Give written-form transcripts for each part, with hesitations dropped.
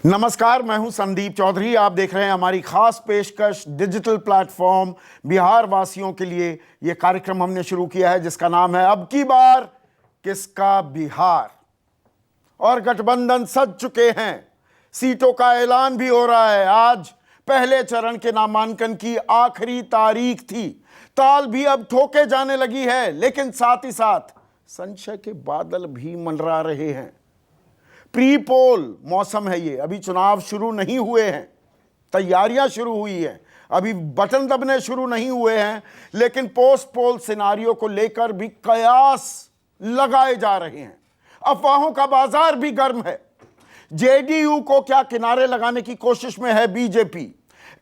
नमस्कार, मैं हूं संदीप चौधरी। आप देख रहे हैं हमारी खास पेशकश डिजिटल प्लेटफॉर्म बिहार वासियों के लिए। यह कार्यक्रम हमने शुरू किया है जिसका नाम है अब की बार किसका बिहार। और गठबंधन सज चुके हैं, सीटों का ऐलान भी हो रहा है। आज पहले चरण के नामांकन की आखिरी तारीख थी। ताल भी अब ठोके जाने लगी है, लेकिन साथ ही साथ संशय के बादल भी मंडरा रहे हैं। प्री पोल मौसम है ये, अभी चुनाव शुरू नहीं हुए हैं, तैयारियां शुरू हुई हैं, अभी बटन दबने शुरू नहीं हुए हैं, लेकिन पोस्ट पोल सिनारियो को लेकर भी कयास लगाए जा रहे हैं। अफवाहों का बाजार भी गर्म है। जेडीयू को क्या किनारे लगाने की कोशिश में है बीजेपी?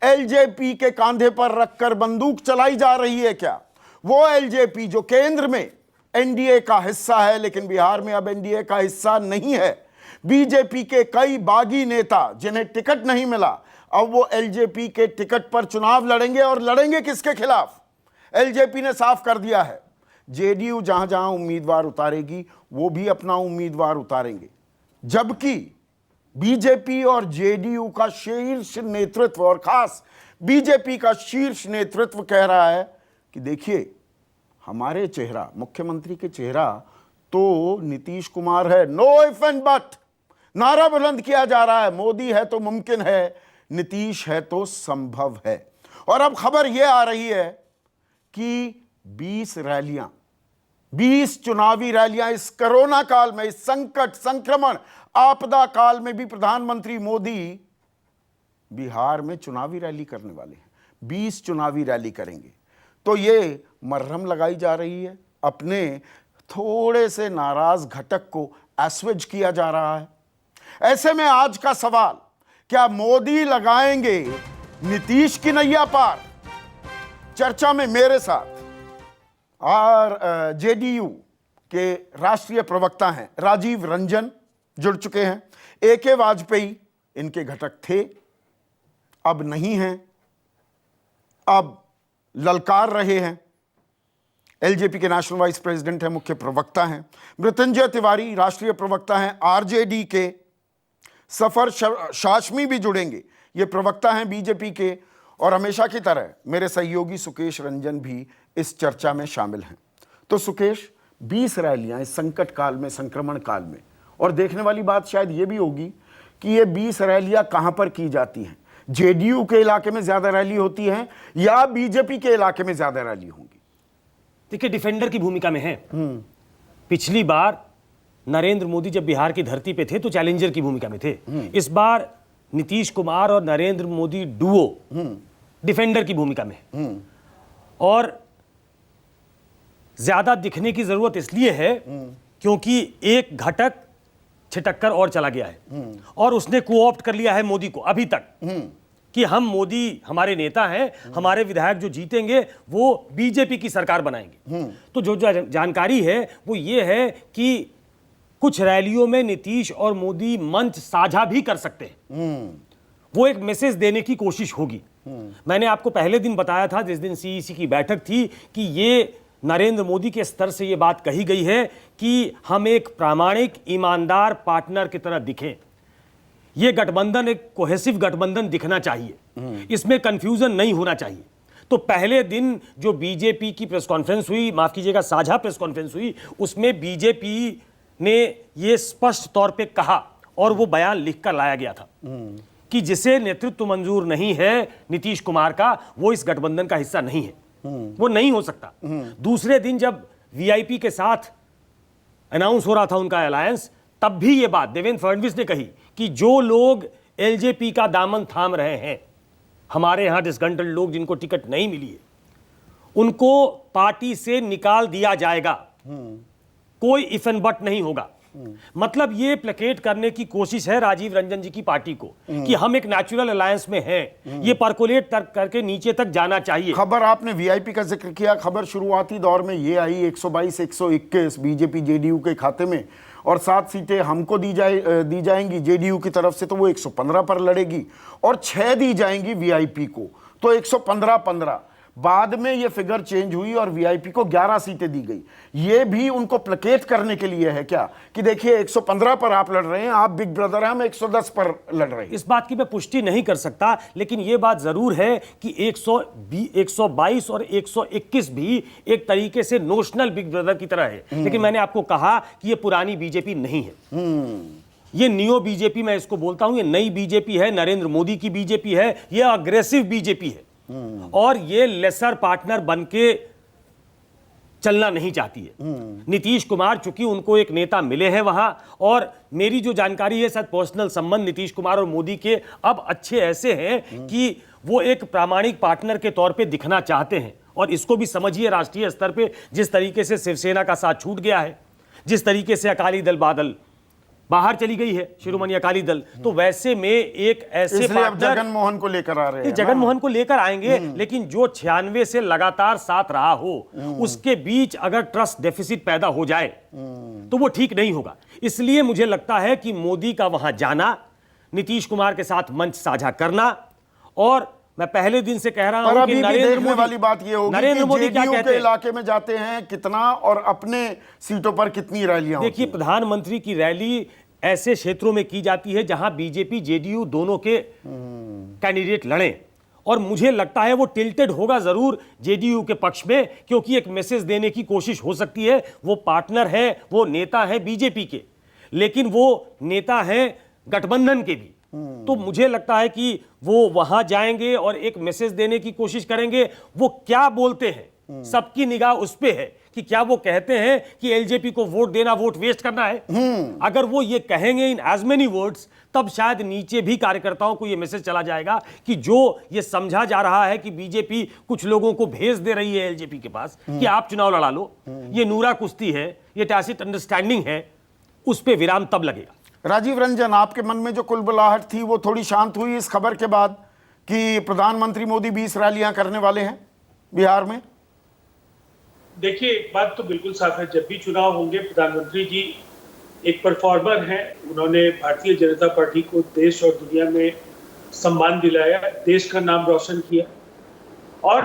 एलजेपी के कांधे पर रखकर बंदूक चलाई जा रही है क्या? वो एलजेपी जो केंद्र में एनडीए का हिस्सा है, लेकिन बिहार में अब एनडीए का हिस्सा नहीं है। बीजेपी के कई बागी नेता जिन्हें टिकट नहीं मिला, अब वो एलजेपी के टिकट पर चुनाव लड़ेंगे। और लड़ेंगे किसके खिलाफ? एलजेपी ने साफ कर दिया है, जेडीयू जहां जहां उम्मीदवार उतारेगी वो भी अपना उम्मीदवार उतारेंगे। जबकि बीजेपी और जेडीयू का शीर्ष नेतृत्व, और खास बीजेपी का शीर्ष नेतृत्व कह रहा है कि देखिए, हमारे चेहरा, मुख्यमंत्री के चेहरा तो नीतीश कुमार है। नो इफ एंड बट नारा बुलंद किया जा रहा है। मोदी है तो मुमकिन है, नीतीश है तो संभव है। और अब खबर यह आ रही है कि 20 रैलियां, 20 चुनावी रैलियां इस कोरोना काल में, इस संकट, संक्रमण, आपदा काल में भी प्रधानमंत्री मोदी बिहार में चुनावी रैली करने वाले हैं। 20 चुनावी रैली करेंगे। तो ये मरहम लगाई जा रही है, अपने थोड़े से नाराज घटक को एस्वेज किया जा रहा है। ऐसे में आज का सवाल, क्या मोदी लगाएंगे नीतीश की नैया पार? चर्चा में मेरे साथ और जेडीयू के राष्ट्रीय प्रवक्ता हैं राजीव रंजन जुड़ चुके हैं। एके वाजपेयी इनके घटक थे, अब नहीं हैं, अब ललकार रहे हैं। एलजेपी के नेशनल वाइस प्रेसिडेंट हैं, मुख्य प्रवक्ता हैं। मृत्युंजय तिवारी राष्ट्रीय प्रवक्ता हैं आरजेडी के। सफर शाशमी भी जुड़ेंगे, ये प्रवक्ता हैं बीजेपी के। और हमेशा की तरह मेरे सहयोगी सुकेश रंजन भी इस चर्चा में शामिल हैं। तो सुकेश, 20 रैलियां इस संकट काल में, संक्रमण काल में, और देखने वाली बात शायद ये भी होगी कि ये 20 रैलियां कहां पर की जाती हैं? जेडीयू के इलाके में ज्यादा रैली होती है या बीजेपी के इलाके में ज्यादा रैली होंगी? देखिए, डिफेंडर की भूमिका में है। पिछली बार नरेंद्र मोदी जब बिहार की धरती पे थे तो चैलेंजर की भूमिका में थे। इस बार नीतीश कुमार और नरेंद्र मोदी डुओ डिफेंडर की भूमिका में है। और ज्यादा दिखने की जरूरत इसलिए है क्योंकि एक घटक छिटक्कर और चला गया है और उसने कोऑप्ट कर लिया है मोदी को अभी तक कि हम मोदी, हमारे नेता हैं, हमारे विधायक जो जीतेंगे वो बीजेपी की सरकार बनाएंगे। तो जो जानकारी है वो ये है कि कुछ रैलियों में नीतीश और मोदी मंच साझा भी कर सकते हैं। वो एक मैसेज देने की कोशिश होगी। मैंने आपको पहले दिन बताया था, जिस दिन सीईसी की बैठक थी, कि ये नरेंद्र मोदी के स्तर से ये बात कही गई है कि हम एक प्रामाणिक, ईमानदार पार्टनर की तरह दिखें। ये गठबंधन एक कोहेसिव गठबंधन दिखना चाहिए, इसमें कंफ्यूजन नहीं होना चाहिए। तो पहले दिन जो बीजेपी की प्रेस कॉन्फ्रेंस हुई, माफ कीजिएगा साझा प्रेस कॉन्फ्रेंस हुई, उसमें बीजेपी ने ये स्पष्ट तौर पे कहा और वो बयान लिखकर लाया गया था कि जिसे नेतृत्व मंजूर नहीं है नीतीश कुमार का, वो इस गठबंधन का हिस्सा नहीं है, वो नहीं हो सकता। दूसरे दिन जब वीआईपी के साथ अनाउंस हो रहा था उनका अलायंस, तब भी ये बात देवेंद्र फडणवीस ने कही कि जो लोग एलजेपी का दामन थाम रहे हैं, हमारे यहां डिसग्रंटल्ड लोग जिनको टिकट नहीं मिली है, उनको पार्टी से निकाल दिया जाएगा, कोई इफ एंड बट नहीं होगा। मतलब ये प्लेकेट करने की कोशिश है राजीव रंजन जी की पार्टी को कि हम एक नेचुरल अलायंस में हैं। ये परकोलेट करके नीचे तक जाना चाहिए। खबर, आपने वीआईपी का जिक्र किया, खबर शुरुआती दौर में ये आई 122 121 बीजेपी जेडीयू के खाते में, और 7 सीटें हमको दी जाएंगी जेडीयू की तरफ से, तो वो 115 पर लड़ेगी, और 6 दी जाएंगी वीआईपी को, तो 115-15। बाद में ये फिगर चेंज हुई और वीआईपी को 11 सीटें दी गई। ये भी उनको प्लेकेट करने के लिए है क्या कि देखिए 115 पर आप लड़ रहे हैं, आप बिग ब्रदर हैं, हम 110 पर लड़ रहे हैं? इस बात की मैं पुष्टि नहीं कर सकता, लेकिन यह बात जरूर है कि 122 और 121 भी एक तरीके से नोशनल बिग ब्रदर की तरह है। लेकिन मैंने आपको कहा कि यह पुरानी बीजेपी नहीं है, ये नियो बीजेपी मैं इसको बोलता हूं, ये नई बीजेपी है, नरेंद्र मोदी की बीजेपी है, ये अग्रेसिव बीजेपी है और ये लेसर पार्टनर बनके चलना नहीं चाहती है। नीतीश कुमार चूंकि उनको एक नेता मिले हैं वहां, और मेरी जो जानकारी है शायद पर्सनल संबंध नीतीश कुमार और मोदी के अब अच्छे ऐसे हैं कि वो एक प्रामाणिक पार्टनर के तौर पे दिखना चाहते हैं। और इसको भी समझिए राष्ट्रीय स्तर पे जिस तरीके से शिवसेना का साथ छूट गया है, जिस तरीके से अकाली दल बादल बाहर चली गई है, शिरोमणि अकाली दल, तो वैसे में एक ऐसे पार्टनर जगन मोहन को लेकर आ रहे हैं। जगन मोहन को लेकर आएंगे, लेकिन जो 96 से लगातार साथ रहा हो उसके बीच अगर ट्रस्ट डेफिसिट पैदा हो जाए तो वो ठीक नहीं होगा। इसलिए मुझे लगता है कि मोदी का वहां जाना, नीतीश कुमार के साथ मंच साझा करना, और मैं पहले दिन से कह रहा हूं कि नरेंद्र मोदी वाली बात ये होगी नरेंद्र मोदी क्या कहते हैं इलाके में जाते हैं कितना और अपने सीटों पर कितनी रैलियां। देखिए, प्रधानमंत्री की रैली ऐसे क्षेत्रों में की जाती है जहां बीजेपी जेडीयू दोनों के कैंडिडेट लड़े, और मुझे लगता है वो टिल्टेड होगा जरूर जेडीयू के पक्ष में, क्योंकि एक मैसेज देने की कोशिश हो सकती है। वो पार्टनर है, वो नेता है बीजेपी के, लेकिन वो नेता है गठबंधन के भी। तो मुझे लगता है कि वो वहां जाएंगे और एक मैसेज देने की कोशिश करेंगे। वो क्या बोलते हैं सबकी निगाह उस पे है कि क्या वो कहते हैं कि एलजेपी को वोट देना वोट वेस्ट करना है। अगर वो ये कहेंगे इन एज मेनी वर्ड्स, तब शायद नीचे भी कार्यकर्ताओं को ये मैसेज चला जाएगा कि जो ये समझा जा रहा है कि बीजेपी कुछ लोगों को भेज दे रही है एलजेपी के पास कि आप चुनाव लड़ा लो, ये नूरा कुश्ती है, ये टैसिट अंडरस्टैंडिंग है, उस पे विराम तब लगेगा। राजीव रंजन, आपके मन में जो कुलबुलाहट थी वो थोड़ी शांत हुई इस खबर के बाद कि प्रधानमंत्री मोदी 20 रैलियां करने वाले हैं बिहार में? देखिए, एक बात तो बिल्कुल साफ है, जब भी चुनाव होंगे प्रधानमंत्री जी एक परफॉर्मर हैं। उन्होंने भारतीय जनता पार्टी को देश और दुनिया में सम्मान दिलाया, देश का नाम रोशन किया, और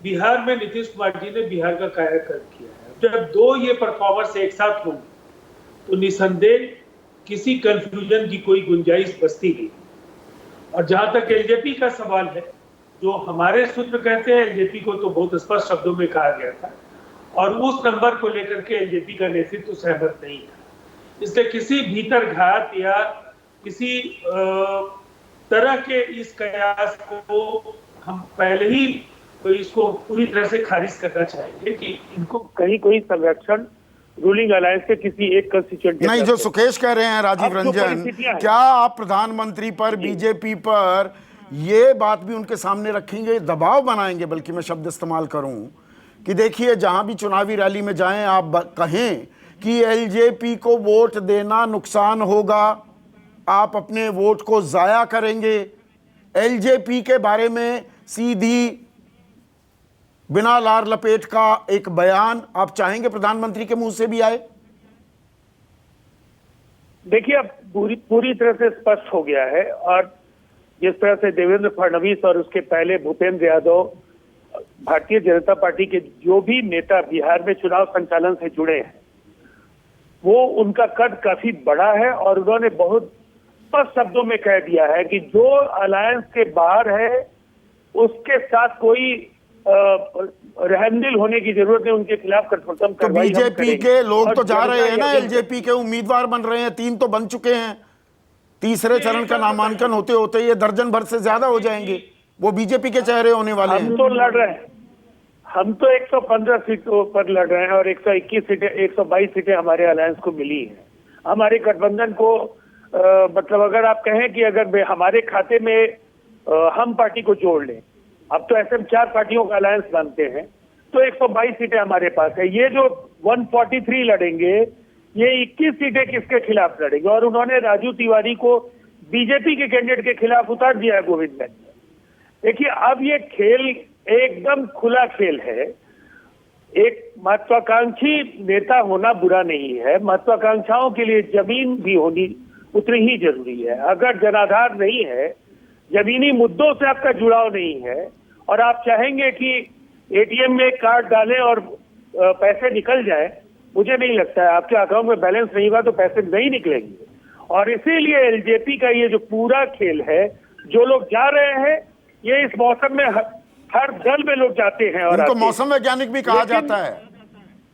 बिहार में नीतीश कुमार जी ने बिहार का कायाकल्प किया है। जब दो ये परफॉर्मर्स एक साथ होंगे तो निसंदेह किसी कंफ्यूजन की कोई गुंजाइश बचती नहीं। और जहां तक एलजेपी का सवाल है, जो हमारे सूत्र कहते हैं, एलजेपी को तो बहुत स्पष्ट शब्दों में कहा गया था, और उस नंबर को लेकर के एलजेपी का नेतृत्व सहमत नहीं था। इसलिए किसी भीतर घात या किसी तरह के इस कयास को हम पहले ही इसको पूरी तरह से खारिज करना चाहेंगे कि इनको कहीं कोई संरक्षण रूलिंग अलायंस के किसी एक कंस्टिट्यूएंट नहीं। जो सुकेश कह रहे हैं राजीव रंजन, क्या आप प्रधानमंत्री पर, बीजेपी पर ये बात भी उनके सामने रखेंगे, दबाव बनाएंगे, बल्कि मैं शब्द इस्तेमाल करूं कि देखिए जहां भी चुनावी रैली में जाएं आप कहें कि एलजेपी को वोट देना नुकसान होगा, आप अपने वोट को जाया करेंगे, एलजेपी के बारे में सीधी बिना लार लपेट का एक बयान आप चाहेंगे प्रधानमंत्री के मुंह से भी आए? देखिए, अब पूरी तरह से स्पष्ट हो गया है, और जिस तरह से देवेंद्र फडणवीस और उसके पहले भूपेंद्र यादव, भारतीय जनता पार्टी के जो भी नेता बिहार में चुनाव संचालन से जुड़े हैं, वो उनका कद काफी बड़ा है, और उन्होंने बहुत स्पष्ट शब्दों में कह दिया है कि जो अलायंस के बाहर है उसके साथ कोई रहमदिल होने की जरूरत है, उनके खिलाफ कठोरतम कार्रवाई हम करेंगे। बीजेपी के लोग तो जा रहे हैं ना, एलजेपी के उम्मीदवार बन रहे हैं, 3 तो बन चुके हैं, तीसरे चरण का नामांकन होते होते ये दर्जन भर से ज्यादा हो जाएंगे, वो बीजेपी के चेहरे होने वाले हैं। हम तो लड़ रहे हैं, हम तो 115 सीटों पर लड़ रहे हैं, और 121 सीटें, 122 सीटें हमारे अलायंस को मिली हैं। हमारे गठबंधन को मतलब अगर आप कहें कि अगर हमारे खाते में हम पार्टी को जोड़ लें, अब तो ऐसे 4 पार्टियों का अलायंस बनते हैं, तो 122 सीटें हमारे पास है। ये जो 143 लड़ेंगे, ये 21 सीटें किसके खिलाफ लड़ेंगे? और उन्होंने राजू तिवारी को बीजेपी के कैंडिडेट के खिलाफ उतार दिया है गोविंदगंज में। देखिए, अब ये खेल एकदम खुला खेल है। एक महत्वाकांक्षी नेता होना बुरा नहीं है, महत्वाकांक्षाओं के लिए जमीन भी होनी उतनी ही जरूरी है। अगर जनाधार नहीं है, जमीनी मुद्दों से आपका जुड़ाव नहीं है, और आप चाहेंगे कि एटीएम में कार्ड डालें और पैसे निकल जाए, मुझे नहीं लगता है। आपके अकाउंट में बैलेंस नहीं होगा तो पैसे नहीं निकलेंगे। और इसीलिए एलजेपी का ये जो पूरा खेल है, जो लोग जा रहे हैं, ये इस मौसम में हर दल में लोग जाते हैं और इनको मौसम वैज्ञानिक भी कहा जाता है।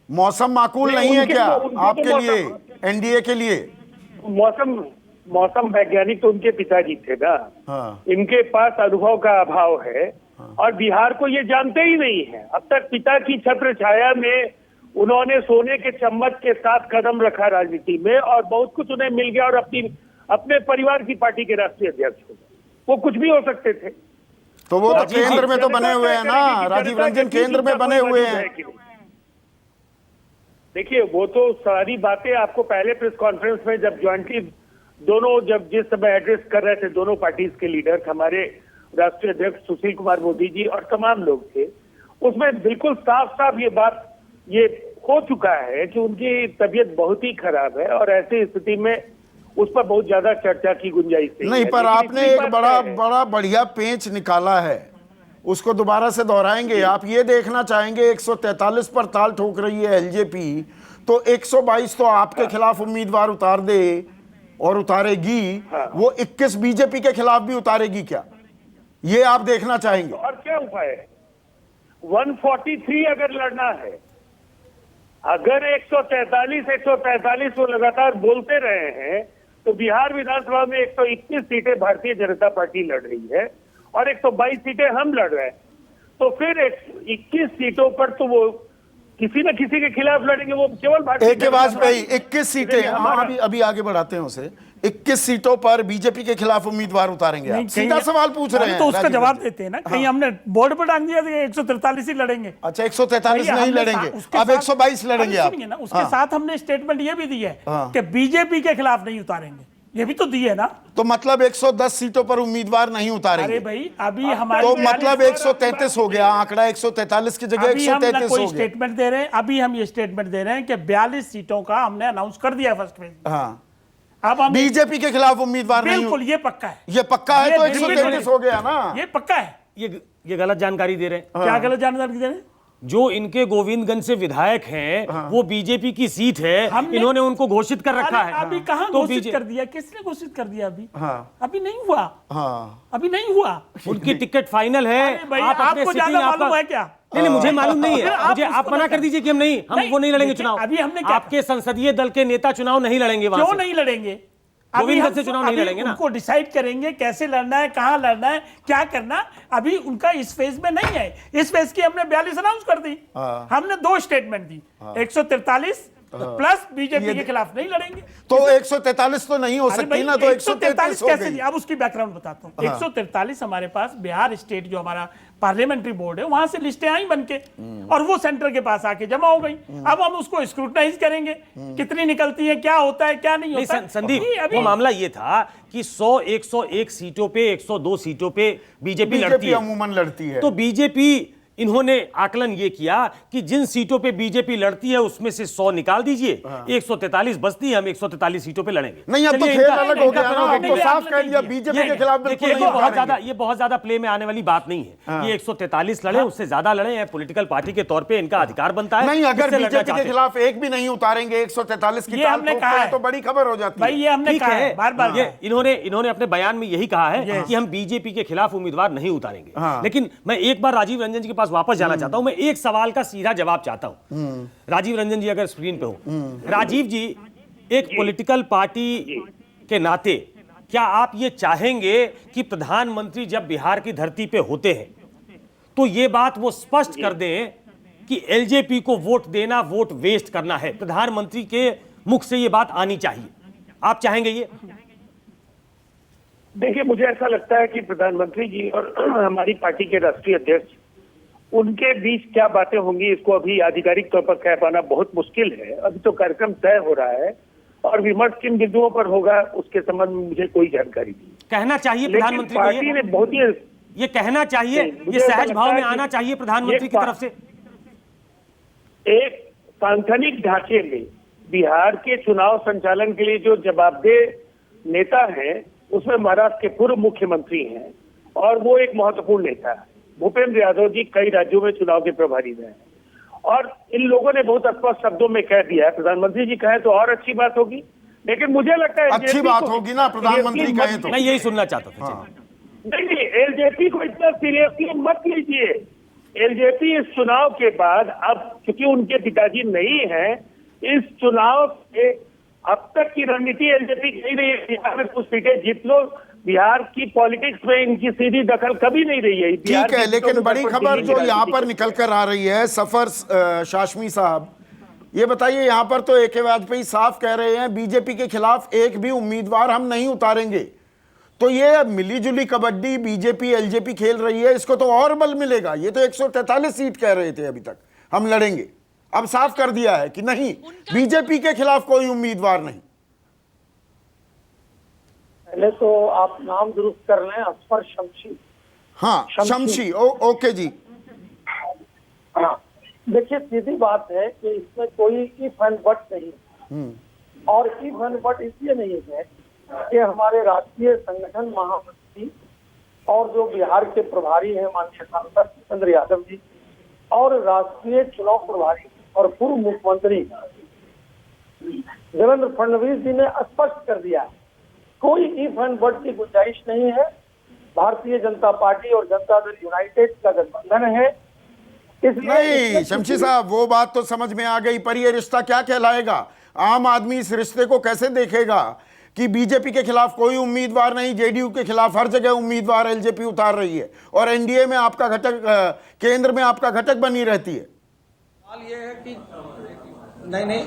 मौसम माकूल नहीं है क्या आपके लिए, एनडीए के लिए? मौसम वैज्ञानिक तो उनके पिताजी थे ना। हाँ। इनके पास अनुभव का अभाव है और बिहार को ये जानते ही नहीं है। अब तक पिता की छत्र छाया में उन्होंने सोने के चम्मच के साथ कदम रखा राजनीति में, और बहुत कुछ उन्हें मिल गया और अपने परिवार की पार्टी के राष्ट्रीय अध्यक्ष हो गए। वो कुछ भी हो सकते थे। तो वो तो केंद्र में तो बने हुए हैं ना, राजीव रंजन केंद्र में बने हुए हैं। देखिए, वो तो सारी बातें आपको पहले प्रेस कॉन्फ्रेंस में जब ज्वाइंटली दोनों जब जिस समय एड्रेस कर रहे थे, दोनों पार्टीज के लीडर, हमारे राष्ट्रीय अध्यक्ष सुशील कुमार मोदी जी और तमाम लोग थे, उसमें बिल्कुल साफ साफ ये बात ये हो चुका है कि उनकी तबीयत बहुत ही खराब है और ऐसी स्थिति में उस पर बहुत ज्यादा चर्चा की गुंजाइश नहीं। पर आपने एक बड़ा बढ़िया पेंच निकाला है, उसको दोबारा से दोहराएंगे। आप ये देखना चाहेंगे 143 पर ताल ठोक रही है एलजेपी, तो 122 तो आपके खिलाफ उम्मीदवार उतार दे और उतारेगी, वो 21 बीजेपी के खिलाफ भी उतारेगी क्या? ये आप देखना चाहेंगे? और क्या उपाय है? 143 अगर लड़ना है, अगर 143 वो लगातार बोलते रहे हैं, तो बिहार विधानसभा में 121 सीटें भारतीय जनता पार्टी लड़ रही है और 122 सीटें हम लड़ रहे हैं। तो फिर 21 सीटों पर तो वो किसी न किसी के खिलाफ लड़ेंगे। वो केवल भारतीय एक वाजपेयी 21 सीटें, हाँ अभी आगे बढ़ाते हैं उसे। 21 सीटों पर बीजेपी के खिलाफ उम्मीदवार उतारेंगे आप? सीधा सवाल पूछ रहे हैं तो उसका जवाब देते हैं ना। कहीं हमने बोर्ड पर टांग दिया 143 ही लड़ेंगे। अच्छा, 143 नहीं लड़ेंगे, अब 122 लड़ेंगे आप? ना, उसके साथ हमने स्टेटमेंट ये भी दी है कि बीजेपी के खिलाफ नहीं उतारेंगे, ये भी तो दी है ना। तो मतलब 110 सीटों पर उम्मीदवार नहीं उतारेंगे? अरे भाई, अभी हमारे तो मतलब 133 हो गया आंकड़ा, 143 की जगह 133 हो गया। स्टेटमेंट दे रहे हैं, अभी हम ये स्टेटमेंट दे रहे हैं कि 42 सीटों का हमने अनाउंस कर दिया फर्स्ट फेज। हाँ, अब हम बीजेपी के खिलाफ उम्मीदवार नहीं? बिल्कुल, ये पक्का है। ये पक्का है तो 133 हो गया ना। ये पक्का है। ये गलत जानकारी दे रहे हैं। क्या गलत जानकारी दे रहे हैं? जो इनके गोविंदगंज से विधायक हैं, वो बीजेपी की सीट है, इन्होंने उनको घोषित कर रखा है। अभी कहां घोषित कर दिया? किसने घोषित कर दिया? अभी अभी नहीं हुआ। अभी नहीं हुआ। उनकी टिकट फाइनल है। आपको ज्यादा मालूम है क्या? नहीं, मुझे मालूम नहीं है। मुझे आप मना कर दीजिए कि हम वो नहीं लड़ेंगे चुनाव। अभी हमने आपके संसदीय दल के नेता चुनाव नहीं लड़ेंगे। क्यों नहीं लड़ेंगे? अभी हम चुनाव नहीं लड़ेंगे ना। उनको डिसाइड करेंगे कैसे लड़ना है, कहां लड़ना है, क्या करना। अभी उनका इस फेज में नहीं है। इस फेज की हमने 42 अनाउंस कर दी। हमने 2 स्टेटमेंट दी, 143 प्लस बीजेपी के खिलाफ नहीं लड़ेंगे। तो 143 तो नहीं हो सकती ना, तो 143 कैसे दी? अब उसकी बैकग्राउंड बताता हूँ। 143 हमारे पास बिहार स्टेट जो हमारा पार्लियामेंट्री बोर्ड है, वहां से लिस्टें आई बनके और वो सेंटर के पास आके जमा हो गई। अब हम उसको स्क्रूटनाइज करेंगे, कितनी निकलती है, क्या होता है, क्या नहीं होता है। संदीप, वो मामला ये था कि 101 सीटों पे 102 सीटों पे बीजेपी लड़ती है, अमूमन लड़ती है। तो बीजेपी इन्होंने आकलन ये किया कि जिन सीटों पे बीजेपी लड़ती है उसमें से 100 निकाल दीजिए, 143 बचती है, हम 143 सीटों पे लड़ेंगे। नहीं, अब तो खेल अलग हो गया ना। अब तो साफ कह दिया बीजेपी के खिलाफ बिल्कुल नहीं उतारेंगे। ये बहुत ज्यादा प्ले में आने वाली बात नहीं है। ये 143 लड़े, उससे ज्यादा लड़े, पॉलिटिकल पार्टी के तौर पे इनका अधिकार बनता है। नहीं, अगर बीजेपी के खिलाफ एक भी नहीं उतारेंगे, 143 की ताल ठोकते हैं तो बड़ी खबर हो जाती है। ये हमने कहा है बार-बार। इन्होंने अपने बयान में यही कहा है कि हम बीजेपी के खिलाफ उम्मीदवार नहीं उतारेंगे। लेकिन मैं एक बार राजीव रंजन जी के पास वापस जाना चाहता हूं। मैं एक सवाल का सीधा जवाब चाहता हूं। राजीव रंजन जी अगर स्क्रीन पे हो। राजीव जी, एक पॉलिटिकल पार्टी के नाते क्या आप ये चाहेंगे कि प्रधानमंत्री जब बिहार की धरती पे होते हैं तो ये बात वो स्पष्ट कर दें कि एलजेपी को वोट देना वोट वेस्ट करना है? प्रधानमंत्री के मुख से ये बात आनी चाहिए। आप चाहेंगे ये? देखिए, मुझे ऐसा लगता है कि प्रधानमंत्री जी और हमारी पार्टी के राष्ट्रीय अध्यक्ष, उनके बीच क्या बातें होंगी इसको अभी आधिकारिक तौर पर कह पाना बहुत मुश्किल है। अभी तो कार्यक्रम तय हो रहा है और विमर्श किन बिंदुओं पर होगा उसके संबंध में मुझे कोई जानकारी नहीं। कहना चाहिए प्रधानमंत्री पार्टी ने बहुत ही ये कहना चाहिए, ये सहज भाव में आना चाहिए प्रधानमंत्री की तरफ से। एक सांगठनिक ढांचे में बिहार के चुनाव संचालन के लिए जो जवाबदेह नेता हैं, उसमें महाराष्ट्र के पूर्व मुख्यमंत्री हैं और वो एक महत्वपूर्ण नेता है। भूपेंद्र यादव जी कई राज्यों में चुनाव के प्रभारी रहे हैं और इन लोगों ने बहुत स्पष्ट शब्दों में कह दिया है, प्रधानमंत्री जी कहें तो और अच्छी बात होगी, लेकिन मुझे लगता है अच्छी बात होगी ना प्रधानमंत्री कहें तो। मैं यही सुनना चाहता था। नहीं, एलजेपी को इतना सीरियसली मत लीजिए। एलजेपी इस चुनाव के बाद, अब क्योंकि उनके पिताजी नहीं हैं, इस चुनाव के अब तक की रणनीति एलजेपी कही रही है बिहार में कुछ सीटें जीत लो। बिहार की पॉलिटिक्स में इनकी सीधी दखल कभी नहीं रही है। ठीक है, लेकिन बड़ी खबर जो यहाँ पर निकल कर आ रही है, सफर शाशमी साहब, ये बताइए, यहाँ पर तो ए.के. वाजपेयी साफ कह रहे हैं बीजेपी के खिलाफ एक भी उम्मीदवार हम नहीं उतारेंगे। तो ये मिलीजुली कबड्डी बीजेपी एलजेपी खेल रही है, इसको तो और बल मिलेगा। ये तो 143 सीट कह रहे थे अभी तक हम लड़ेंगे, अब साफ कर दिया है कि नहीं, बीजेपी के खिलाफ कोई उम्मीदवार नहीं। पहले तो आप नाम दुरुस्त कर लें, असफर शमशी। हाँ, शमशी, ओके जी। हाँ, देखिए सीधी बात है कि इसमें कोई इफ एंड बट नहीं, और इफ एंड बट इसलिए नहीं है कि हमारे राष्ट्रीय संगठन महामंत्री और जो बिहार के प्रभारी हैं माननीय सांसद भूपेंद्र यादव जी, और राष्ट्रीय चुनाव प्रभारी और पूर्व मुख्यमंत्री देवेंद्र फडणवीस जी ने स्पष्ट कर दिया है, कोई इफ एंड बट की गुंजाइश नहीं है। भारतीय जनता पार्टी और जनता दल यूनाइटेड का गठबंधन है। नहीं शमशी साहब, वो बात तो समझ में आ गई, पर ये रिश्ता क्या कहलाएगा? आम आदमी इस रिश्ते को कैसे देखेगा कि बीजेपी के खिलाफ कोई उम्मीदवार नहीं, जेडीयू के खिलाफ हर जगह उम्मीदवार एलजेपी उतार रही है और एनडीए में आपका घटक, केंद्र में आपका घटक बनी रहती है। सवाल ये है कि नहीं,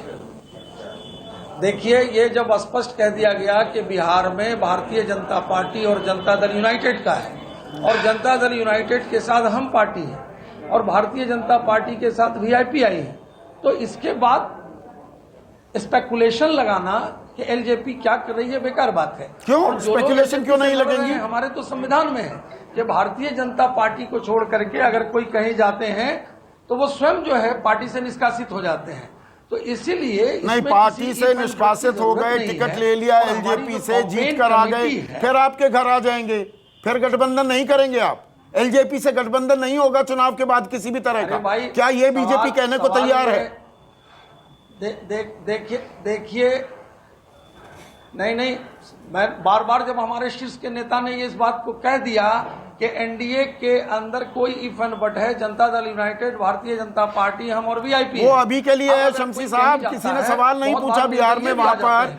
देखिए, ये जब स्पष्ट कह दिया गया कि बिहार में भारतीय जनता पार्टी और जनता दल यूनाइटेड का है और जनता दल यूनाइटेड के साथ हम पार्टी है और भारतीय जनता पार्टी के साथ वीआईपी आई है, तो इसके बाद स्पेकुलेशन लगाना कि एलजेपी क्या कर रही है बेकार बात है। क्यों स्पेकुलेशन क्यों नहीं लगेंगी? हमारे तो संविधान में है कि भारतीय जनता पार्टी को छोड़ करके अगर कोई कहीं जाते हैं तो वो स्वयं जो है पार्टी से निष्कासित हो जाते हैं। तो इसीलिए नहीं, पार्टी से निष्कासित हो गए, टिकट ले लिया एलजेपी से, जीत कर आ गए, फिर आपके घर आ जाएंगे, फिर गठबंधन नहीं करेंगे आप? एलजेपी से गठबंधन नहीं होगा चुनाव के बाद किसी भी तरह का? क्या ये बीजेपी कहने को तैयार है? देखिए, नहीं, मैं बार बार जब हमारे शीर्ष के नेता ने ये इस बात को कह दिया कि एनडीए के अंदर कोई इफ एंड बट है, जनता दल यूनाइटेड, भारतीय जनता पार्टी, हम और वीआईपी, वो अभी के लिए है शमशी साहब। किसी ने सवाल नहीं पूछा बिहार में वहां पर,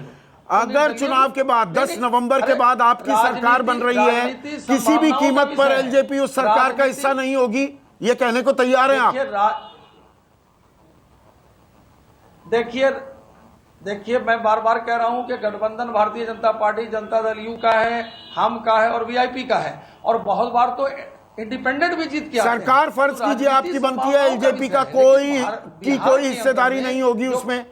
अगर चुनाव के बाद 10 नवंबर के बाद आपकी सरकार बन रही है, किसी भी कीमत पर एलजेपी उस सरकार का हिस्सा नहीं होगी, ये कहने को तैयार हैं आप? देखिए, मैं बार बार कह रहा हूं कि गठबंधन भारतीय जनता पार्टी, जनता दल यू का है, हम का है और वीआईपी का है, और बहुत बार तो इंडिपेंडेंट भी जीत के आते हैं। सरकार फर्ज कीजिए आपकी बनती है, एलजेपी का कोई हिस्सेदारी नहीं होगी उसमें।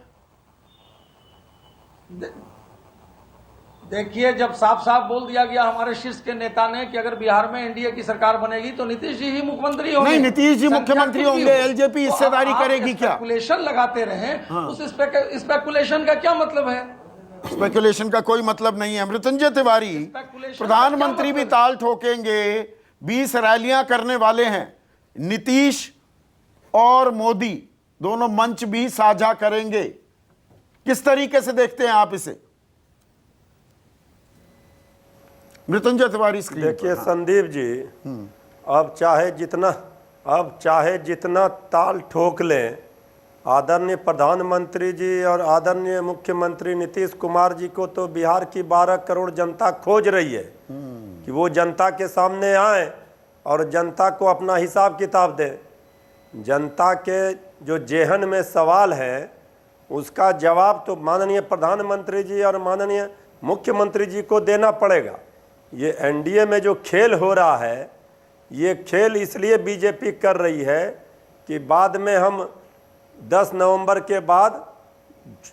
देखिए, जब साफ साफ बोल दिया गया हमारे शीर्ष के नेता ने कि अगर बिहार में एनडीए की सरकार बनेगी तो नीतीश जी ही मुख्यमंत्री होंगे। नहीं, नीतीश जी मुख्यमंत्री होंगे, एलजेपी हिस्सेदारी करेगी क्या? स्पेकुलेशन लगाते रहे, उस स्पेकुलेशन का क्या मतलब है? स्पेकुलेशन का कोई मतलब नहीं है। मृत्युंजय तिवारी, प्रधानमंत्री भी ताल ठोकेंगे, 20 रैलियां करने वाले हैं, नीतीश और मोदी दोनों मंच भी साझा करेंगे, किस तरीके से देखते हैं आप इसे? मृत्युंजय तिवारी स्क्रीन। देखिए संदीप जी, अब चाहे जितना ताल ठोक लें, आदरणीय प्रधानमंत्री जी और आदरणीय मुख्यमंत्री नीतीश कुमार जी को तो बिहार की 12 करोड़ जनता खोज रही है कि वो जनता के सामने आए और जनता को अपना हिसाब किताब दें। जनता के जो जेहन में सवाल है उसका जवाब तो माननीय प्रधानमंत्री जी और माननीय मुख्यमंत्री जी को देना पड़ेगा। ये एनडीए में जो खेल हो रहा है, ये खेल इसलिए बीजेपी कर रही है कि बाद में हम 10 नवंबर के बाद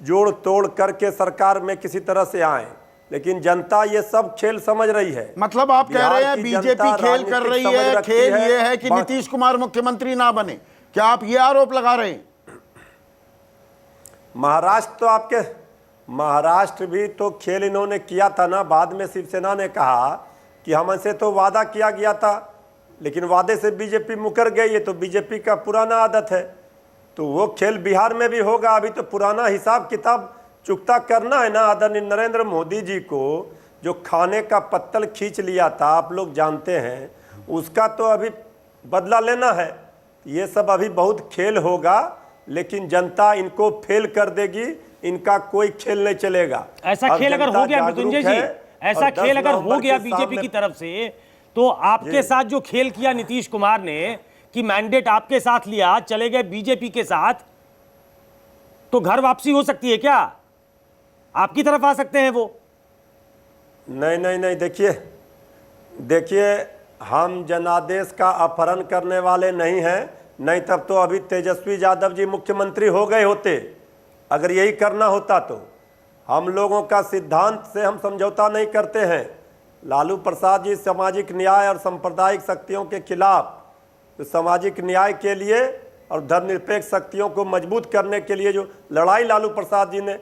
जोड़ तोड़ करके सरकार में किसी तरह से आए, लेकिन जनता ये सब खेल समझ रही है। मतलब आप कह रहे हैं बीजेपी खेल कर रही है, खेल ये है कि नीतीश कुमार मुख्यमंत्री ना बने, क्या आप ये आरोप लगा रहे हैं? महाराष्ट्र भी तो खेल इन्होंने किया था ना। बाद में शिवसेना ने कहा कि हमसे तो वादा किया गया था लेकिन वादे से बीजेपी मुकर गई, ये तो बीजेपी का पुराना आदत है। तो वो खेल बिहार में भी होगा। अभी तो पुराना हिसाब किताब चुकता करना है ना। आदरणीय नरेंद्र मोदी जी को जो खाने का पत्तल खींच लिया था, आप लोग जानते हैं, उसका तो अभी बदला लेना है। ये सब अभी बहुत खेल होगा, लेकिन जनता इनको फेल कर देगी, इनका कोई खेल नहीं चलेगा। ऐसा अब खेल अगर जनता हो गया जागरूक मृत्युंजय जी, है, ऐसा और 10 खेल अगर हो नवंबर गया के बीजेपी सामने- की तरफ से, तो आपके साथ जो खेल किया नीतीश कुमार ने कि मैंडेट आपके साथ लिया, चले गए बीजेपी के साथ, तो घर वापसी हो सकती है क्या? आपकी तरफ आ सकते हैं वो? नहीं नहीं नहीं, देखिए हम जनादेश का अपहरण करने वाले नहीं हैं। नहीं तब तो अभी तेजस्वी यादव जी मुख्यमंत्री हो गए होते। अगर यही करना होता तो हम लोगों का सिद्धांत से हम समझौता नहीं करते हैं। लालू प्रसाद जी सामाजिक न्याय और सांप्रदायिक शक्तियों के खिलाफ, तो सामाजिक न्याय के लिए और धर्मनिरपेक्ष शक्तियों को मजबूत करने के लिए जो लड़ाई लालू प्रसाद जी ने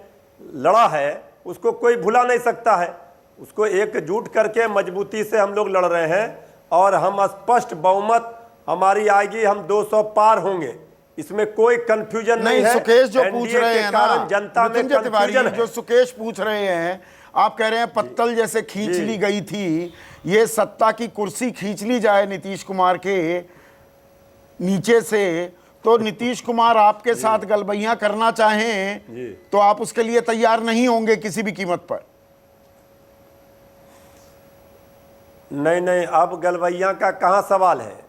लड़ा है, उसको कोई भुला नहीं सकता है। उसको एकजुट करके मजबूती से हम लोग लड़ रहे हैं, और हम स्पष्ट बहुमत हमारी आएगी, हम 200 पार होंगे, इसमें कोई कंफ्यूजन नहीं है। सुकेश जो पूछ NDA रहे के हैं कारण ना, जनता में मृत्युंजय तिवारी कंफ्यूजन है। जो सुकेश पूछ रहे हैं, आप कह रहे हैं पत्तल जैसे खींच ली गई थी, ये सत्ता की कुर्सी खींच ली जाए नीतीश कुमार के नीचे से, तो नीतीश कुमार आपके साथ गलबैयां करना चाहें तो आप उसके लिए तैयार नहीं होंगे किसी भी कीमत पर? नहीं नहीं, अब गलबैया का कहाँ सवाल है।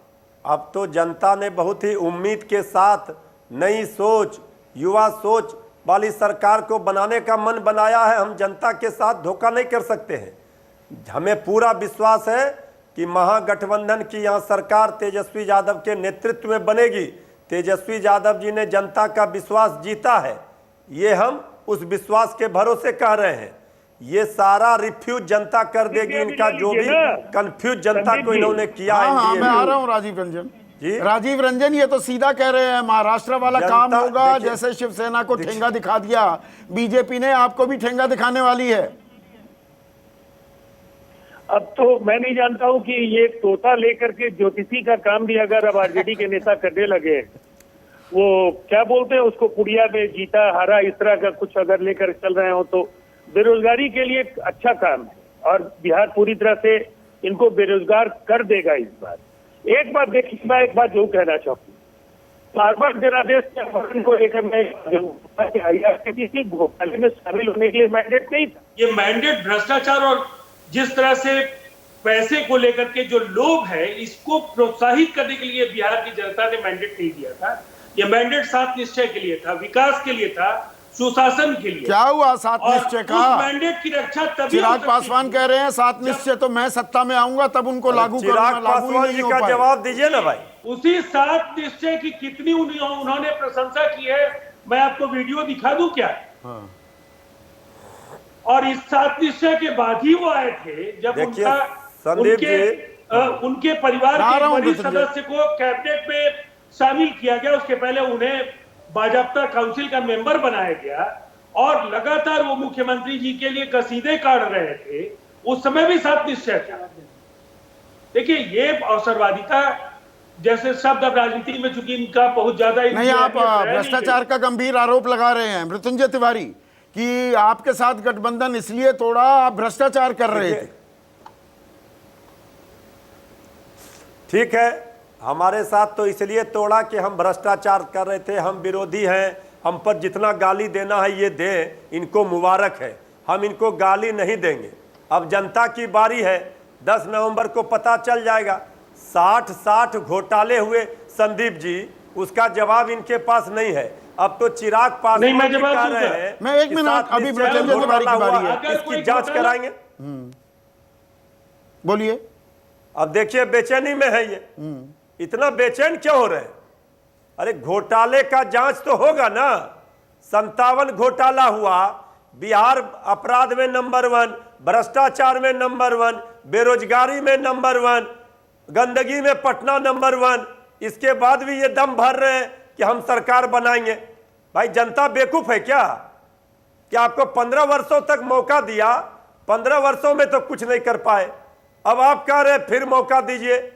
अब तो जनता ने बहुत ही उम्मीद के साथ नई सोच, युवा सोच वाली सरकार को बनाने का मन बनाया है। हम जनता के साथ धोखा नहीं कर सकते हैं। हमें पूरा विश्वास है कि महागठबंधन की यहाँ सरकार तेजस्वी यादव के नेतृत्व में बनेगी। तेजस्वी यादव जी ने जनता का विश्वास जीता है, ये हम उस विश्वास के भरोसे कह रहे हैं। ये सारा रिफ्यूज जनता कर देगी, इनका जो भी कंफ्यूज जनता को इन्होंने किया है। हाँ, मैं आ रहा हूँ राजीव रंजन जी। राजीव रंजन ये तो सीधा कह रहे हैं महाराष्ट्र वाला काम होगा, जैसे शिवसेना को ठेंगा दिखा दिया बीजेपी ने, आपको भी ठेंगा दिखाने वाली है। अब तो मैं नहीं जानता हूं कि ये तोता लेकर के ज्योतिषी का काम भी अगर अब आरजेडी के नेता करने लगे, वो क्या बोलते हैं उसको, कुड़िया में जीता हारा, इस तरह का कुछ अगर लेकर चल रहे हो, तो बेरोजगारी के लिए अच्छा काम है, और बिहार पूरी तरह से इनको बेरोजगार कर देगा इस बार। एक बात देखिए, मैं एक बात जो कहना चाहूँ, बार-बार जनादेश के अपहरण को लेकर मैं घोटाले में शामिल होने के लिए मैंडेट नहीं था। ये मैंडेट भ्रष्टाचार और जिस तरह से पैसे को लेकर के जो लोभ है, इसको प्रोत्साहित करने के लिए बिहार की जनता ने मैंडेट नहीं दिया था। ये मैंडेट 7 निश्चय के लिए था, विकास के लिए था, सुशासन के लिए। क्या हुआ 7 निश्चय का? मैंडेट की रक्षा तभी चिराग पासवान कह रहे हैं 7 निश्चय तो मैं सत्ता में आऊंगा तब उनको लागू करूंगा। चिराग पासवान जी का जवाब दीजिए ना भाई। उसी 7 निश्चय की कितनी उन्होंने प्रशंसा की है, मैं आपको वीडियो दिखा दूं क्या? हाँ। और इस 7 निश्चय के बाद ही वो आए थे जब उनके परिवार के वरिष्ठ सदस्य को कैबिनेट में शामिल किया गया। उसके पहले उन्हें बाजाप्ता काउंसिल का मेंबर बनाया गया, और लगातार वो मुख्यमंत्री जी के लिए कसीदे काट रहे थे। उस समय भी 7 निश्चय था। देखिए, ये अवसरवादिता जैसे शब्द अब राजनीति में चूंकि इनका बहुत ज्यादा नहीं, आप भ्रष्टाचार का गंभीर आरोप लगा रहे हैं मृत्युंजय तिवारी कि आपके साथ गठबंधन इसलिए तोड़ा, आप भ्रष्टाचार कर रहे थे। ठीक है, हमारे साथ तो इसलिए तोड़ा कि हम भ्रष्टाचार कर रहे थे, हम विरोधी हैं, हम पर जितना गाली देना है ये दे, इनको मुबारक है, हम इनको गाली नहीं देंगे। अब जनता की बारी है, 10 नवंबर को पता चल जाएगा। 60 घोटाले हुए संदीप जी, उसका जवाब इनके पास नहीं है। अब तो चिराग पासवान जी कह रहे हैं, मैं 1 मिनट, अभी मृत्युंजय तिवारी की बारी है, इसकी जांच कराएंगे। बोलिए। अब देखिए बेचैनी में है ये, इतना बेचैन क्यों हो रहे हैं? अरे घोटाले का जांच तो होगा ना। 57 घोटाला हुआ, बिहार अपराध में नंबर 1, भ्रष्टाचार में नंबर 1, बेरोजगारी में नंबर 1, गंदगी में पटना नंबर 1। इसके बाद भी ये दम भर रहे हैं कि हम सरकार बनाएंगे। भाई जनता बेवकूफ है क्या? कि आपको 15 वर्षों तक मौका दिया, 15 वर्षों में तो कुछ नहीं कर पाए। अब आप कह रहे फिर मौका दीजिए।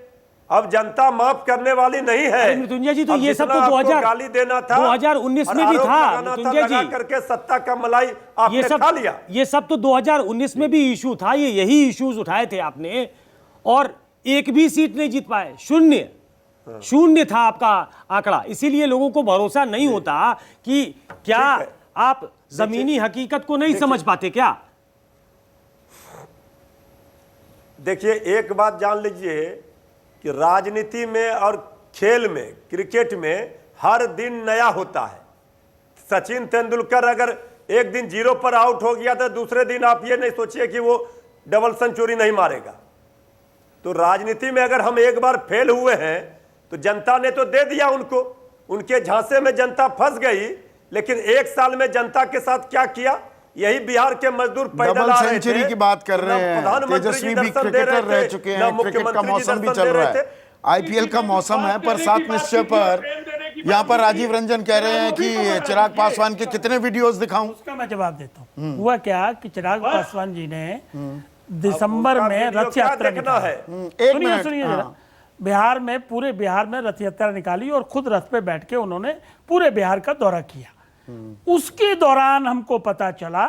अब जनता माफ करने वाली नहीं है। अरे मृत्युंजय जी, तो अब ये सब तो जितना आपको 2000 गाली देना था 2019 में भी और था आरोप लगाना मृत्युंजय लगा जी। करके सत्ता का मलाई आपने खा लिया। ये सब तो 2019 में भी इशू था, ये यही इश्यूज उठाए थे आपने, और एक भी सीट नहीं जीत पाए। शून्य था आपका आंकड़ा। इसीलिए लोगों को भरोसा नहीं होता कि क्या आप जमीनी हकीकत को नहीं समझ पाते क्या? देखिए, एक बात जान लीजिए कि राजनीति में और खेल में, क्रिकेट में हर दिन नया होता है। सचिन तेंदुलकर अगर एक दिन 0 पर आउट हो गया तो दूसरे दिन आप ये नहीं सोचिए कि वो डबल सेंचुरी नहीं मारेगा। तो राजनीति में अगर हम एक बार फेल हुए हैं तो जनता ने तो दे दिया उनको, उनके झांसे में जनता फंस गई। लेकिन एक साल में जनता के साथ क्या किया, यही बिहार के मजदूर पैदल डबल आ रहे सेंचुरी थे, की बात कर रहे हैं। प्रधानमंत्री तेजस्वी जी भी दर्शन दे क्रिकेटर रहे रह थे, चुके ना हैं, क्रिकेट का मुख्यमंत्री जी मौसम भी दर्शन चल दे रहा रहे है, थे। आईपीएल का मौसम है। पर 7 निश्चय पर यहाँ पर राजीव रंजन कह रहे हैं कि चिराग पासवान के कितने वीडियोस दिखाऊं? उसका मैं जवाब देता हूँ। हुआ क्या कि चिराग पासवान जी ने दिसंबर में रथ यात्रा देखना है। एक मिनट, सुनिए हाँ। जरा। बिहार में, पूरे बिहार में रथ यात्रा निकाली और खुद रथ पे बैठ के उन्होंने पूरे बिहार का दौरा किया। उसके दौरान हमको पता चला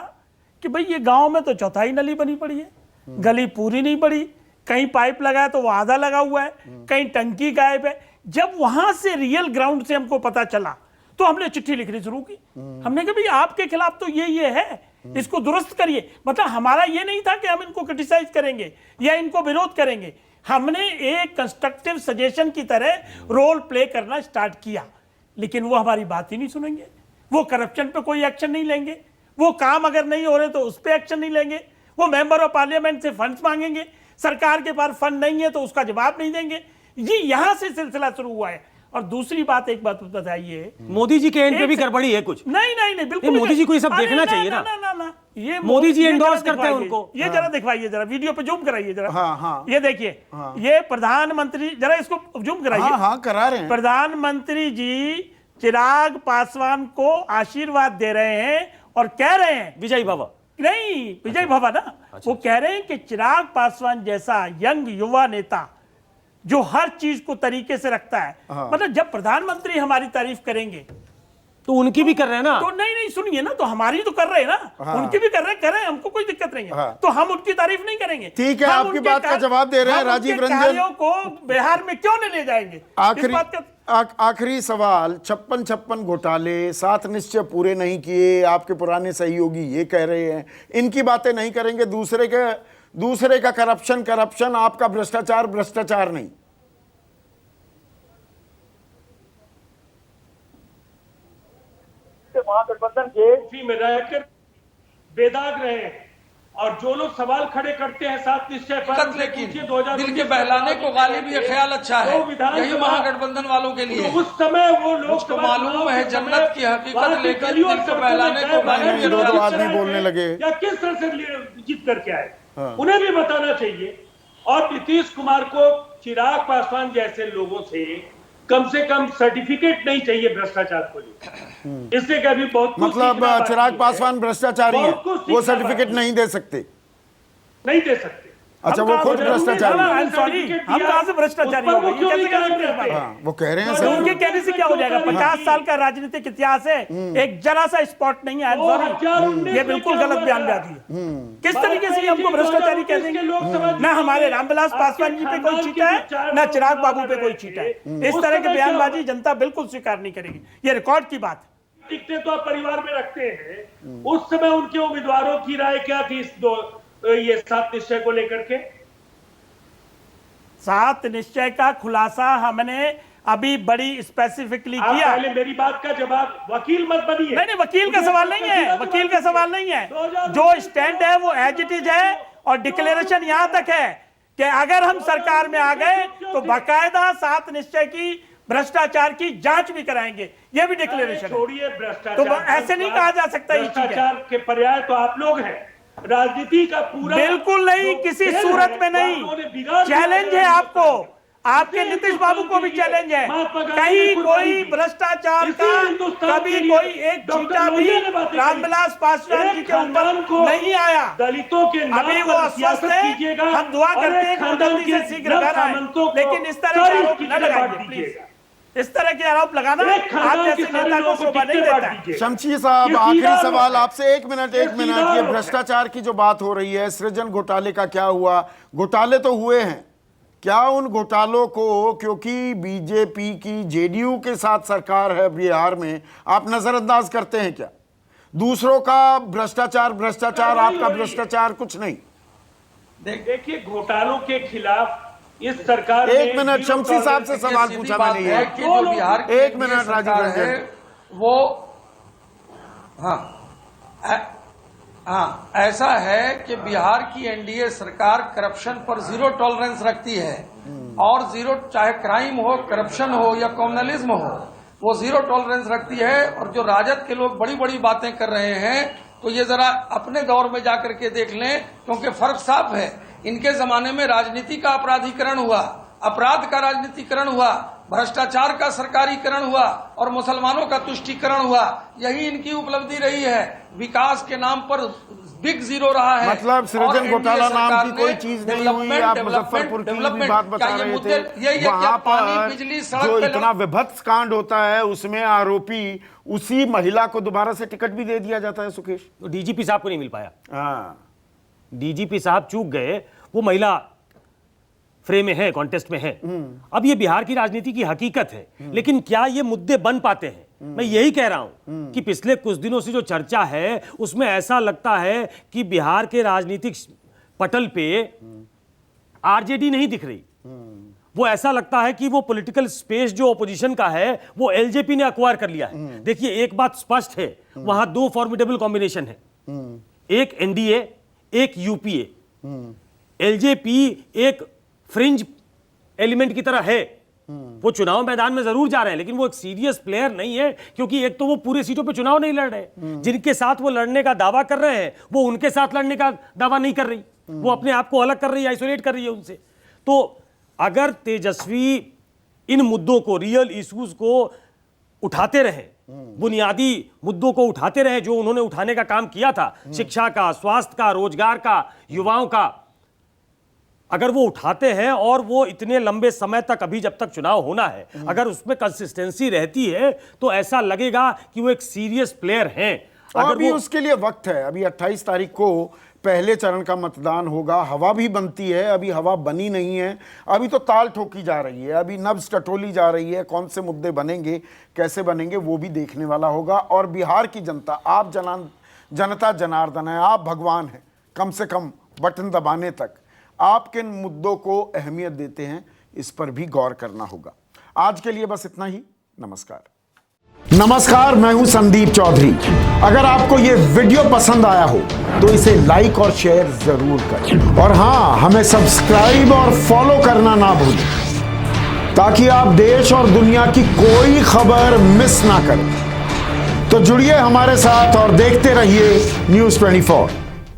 कि भाई ये गांव में तो चौथाई नली बनी पड़ी है, गली पूरी नहीं पड़ी, कहीं पाइप लगा है तो वो आधा लगा हुआ है, कहीं टंकी गायब है। जब वहां से रियल ग्राउंड से हमको पता चला तो हमने चिट्ठी लिखनी शुरू की। हमने कहा भाई आपके खिलाफ तो ये है, इसको दुरुस्त करिए। मतलब हमारा ये नहीं था कि हम इनको क्रिटिसाइज करेंगे या इनको विरोध करेंगे। हमने एक कंस्ट्रक्टिव सजेशन की तरह रोल प्ले करना स्टार्ट किया, लेकिन वो हमारी बात ही नहीं सुनेंगे। वो करप्शन पे कोई एक्शन नहीं लेंगे, वो काम अगर नहीं हो रहे तो उस पर एक्शन नहीं लेंगे, वो मेंबर ऑफ पार्लियामेंट से फंड्स मांगेंगे, सरकार के पास फंड नहीं है तो उसका जवाब नहीं देंगे। ये यहां से सिलसिला शुरू हुआ है। और दूसरी बात, एक बात बताइए, मोदी जी के एंड पे भी गड़बड़ी है कुछ? नहीं बिल्कुल मोदी जी को ये सब देखना चाहिए ना। ना ये मोदी जी ये एंडोर्स जरा करते हैं दिखवाइए। उनको। ये जरा दिखवाइए, जरा वीडियो पे जूम कराइए जरा। हाँ। ये देखिए, ये प्रधानमंत्री, जरा इसको जूम कराइए। हाँ, करा रहे हैं। प्रधानमंत्री जी चिराग पासवान को आशीर्वाद दे रहे हैं और कह रहे हैं, विजय भव नहीं, विजय भवन ना, वो कह रहे हैं कि चिराग पासवान जैसा यंग युवा नेता जो हर चीज को तरीके से रखता है, मतलब जब प्रधानमंत्री हमारी तारीफ करेंगे तो उनकी भी कर रहे हैं ना। तो नहीं सुनिए ना, तो हमारी तो कर रहे हैं ना, उनकी भी कर रहे हैं, हमको कोई दिक्कत नहीं है। तो हम उनकी तारीफ नहीं करेंगे। ठीक है, हम आपकी उनके बात का जवाब दे रहे हैं हम राजीव उनके रंजन। कार्यों को बिहार में क्यों नहीं ले जाएंगे? आखिरी सवाल, 56 घोटाले, 7 निश्चय पूरे नहीं किए, आपके पुराने सहयोगी ये कह रहे हैं, इनकी बातें नहीं करेंगे। दूसरे का करप्शन, आपका भ्रष्टाचार नहीं। महागठबंधन के उसी में रहकर बेदाग रहे हैं। और जो लोग सवाल खड़े करते हैं 7 निश्चय पर, लेकिन दिल के बहलाने को गालिब ये ख्याल अच्छा है, यही महागठबंधन वालों के लिए। उस समय वो लोग मुझको मालूम है जन्नत की हकीकत, लेकिन दिल के बहलाने को गालिब ये दो ख्याल आदमी बोलने लगे। या किस तरह से जीत करके आए, उन्हें भी बताना चाहिए। और नीतीश कुमार को चिराग पासवान जैसे लोगों से कम सर्टिफिकेट नहीं चाहिए भ्रष्टाचार को लेकर। इससे कभी बहुत मतलब चिराग पासवान भ्रष्टाचारी हैं, वो सर्टिफिकेट नहीं दे सकते? नहीं दे सकते। अच्छा, वो खुद भ्रष्टाचारी हैं। सॉरी, हम कहां से भ्रष्टाचारी हो गए? कैसे कह सकते हैं? हाँ, वो कह रहे हैं तो सर। उनके कहने से क्या हो जाएगा? 50 साल का राजनीतिक इतिहास है, एक जरा सा स्पॉट नहीं है। सॉरी, ये बिल्कुल गलत बयानबाजी है। किस तरीके से हमको भ्रष्टाचारी कह देंगे? ना हमारे रामविलास पासवान जी पे कोई चीटा है, ना चिराग बाबू पे कोई चीटा है। इस तरह के बयानबाजी जनता बिल्कुल स्वीकार नहीं करेगी, ये रिकॉर्ड की बात है। टिकटे तो आप परिवार में रखते हैं। उस समय उनके उम्मीदवारों की राय क्या थी ये 7 निश्चय को लेकर के? 7 निश्चय का खुलासा हमने अभी बड़ी स्पेसिफिकली किया। पहले मेरी बात का जवाब, वकील मत बनिए। नहीं, वकील का सवाल नहीं है, वकील का सवाल नहीं है। जो स्टैंड है वो एज इट इज है, और डिक्लेरेशन यहां तक है कि अगर हम सरकार में आ गए तो बाकायदा 7 निश्चय की, भ्रष्टाचार की जांच भी कराएंगे, ये भी डिक्लेरेशन है। छोड़िए भ्रष्टाचार, तो ऐसे नहीं कहा जा सकता। भ्रष्टाचार के पर्याय तो आप लोग हैं। राजनीति का पूरा बिल्कुल नहीं, किसी सूरत में नहीं। चैलेंज है आपको, आपके नीतीश बाबू को भी चैलेंज है, कहीं कोई भ्रष्टाचार का कभी कोई एक चीटा भी रामविलास पासवान जी के ऊपर नहीं आया। दलितों के अभी वो अस्वस्थ है, हम दुआ करते हैं कि जल्दी से शीघ्र घर आए, लेकिन इस तरह के आरोप न लगाइए प्लीज। इस तरह के आरोप लगाना आप जैसे नेता को शोभा नहीं देता है। शमशी साहब, आखिरी सवाल आपसे, एक मिनट। ये भ्रष्टाचार की जो बात हो रही है, सृजन घोटाले का क्या हुआ? घोटाले तो हुए हैं, क्या उन घोटालों को, क्योंकि बीजेपी की जेडीयू के साथ सरकार है बिहार में, आप नजरअंदाज करते हैं क्या? दूसरों का भ्रष्टाचार, आपका भ्रष्टाचार कुछ नहीं। देखिए, घोटालों के खिलाफ इस सरकार एक मिनट, शमशी साहब से सवाल पूछा मैंने ये। कि जो बिहार की एक मिनट राजीव रंजन है वो, हाँ ऐसा है कि बिहार की एनडीए सरकार करप्शन पर जीरो टॉलरेंस रखती है, और जीरो, चाहे क्राइम हो, करप्शन हो या कम्युनलिज्म हो, वो जीरो टॉलरेंस रखती है। और जो राजद के लोग बड़ी बड़ी बातें कर रहे हैं, तो ये जरा अपने दौर में जाकर के देख लें, क्योंकि फर्क साफ है। इनके जमाने में राजनीति का अपराधीकरण हुआ, अपराध का राजनीतिकरण हुआ, भ्रष्टाचार का सरकारीकरण हुआ और मुसलमानों का तुष्टीकरण हुआ। यही इनकी उपलब्धि रही है। विकास के नाम पर बिग जीरो रहा है। मतलब सृजन घोटाला नाम की कोई चीज नहीं हुई। आप मुजफ्फरपुर की भी बात बता रहे थे, वहां पर बिजली, जो इतना विभत्स कांड होता है, उसमें आरोपी उसी महिला को दोबारा से टिकट भी दे दिया जाता है। सुकेश, तो डीजीपी साहब को नहीं मिल पाया। हाँ, डीजीपी साहब चूक गए, वो महिला फ्रेम में है, कॉन्टेस्ट में है। अब ये बिहार की राजनीति की हकीकत है, लेकिन क्या ये मुद्दे बन पाते हैं? मैं यही कह रहा हूं कि पिछले कुछ दिनों से जो चर्चा है, उसमें ऐसा लगता है कि बिहार के राजनीतिक पटल पे आरजेडी नहीं दिख रही। वो ऐसा लगता है कि वो पॉलिटिकल स्पेस जो ऑपोजिशन का है, वो एलजेपी ने अक्वायर कर लिया है। देखिए, एक बात स्पष्ट है, वहां दो फॉर्मिडेबल कॉम्बिनेशन है, एक एनडीए, एक यूपीए। एलजेपी एक फ्रिंज एलिमेंट की तरह है, वो चुनाव मैदान में जरूर जा रहे हैं, लेकिन वो एक सीरियस प्लेयर नहीं है, क्योंकि एक तो वो पूरे सीटों पे चुनाव नहीं लड़ रहे। जिनके साथ वो लड़ने का दावा कर रहे हैं, वो उनके साथ लड़ने का दावा नहीं कर रही, वो अपने आप को अलग कर रही है, आइसोलेट कर रही है उनसे। तो अगर तेजस्वी इन मुद्दों को, रियल इश्यूज को उठाते रहे, बुनियादी मुद्दों को उठाते रहे जो उन्होंने उठाने का काम किया था, शिक्षा का, स्वास्थ्य का, रोजगार का, युवाओं का, अगर वो उठाते हैं और वो इतने लंबे समय तक, अभी जब तक चुनाव होना है, अगर उसमें कंसिस्टेंसी रहती है, तो ऐसा लगेगा कि वो एक सीरियस प्लेयर हैं। अगर अभी उसके लिए वक्त है। अभी 28 तारीख को पहले चरण का मतदान होगा। हवा भी बनती है, अभी हवा बनी नहीं है, अभी तो ताल ठोकी जा रही है, अभी नब्ज टटोली जा रही है। कौन से मुद्दे बनेंगे, कैसे बनेंगे, वो भी देखने वाला होगा। और बिहार की जनता, आप जनता जनार्दन है, आप भगवान हैं, कम से कम बटन दबाने तक आप किन मुद्दों को अहमियत देते हैं, इस पर भी गौर करना होगा। आज के लिए बस इतना ही। नमस्कार, मैं हूं संदीप चौधरी। अगर आपको ये वीडियो पसंद आया हो तो इसे लाइक और शेयर जरूर करें, और हाँ, हमें सब्सक्राइब और फॉलो करना ना भूलें, ताकि आप देश और दुनिया की कोई खबर मिस ना करें। तो जुड़िए हमारे साथ और देखते रहिए News 24।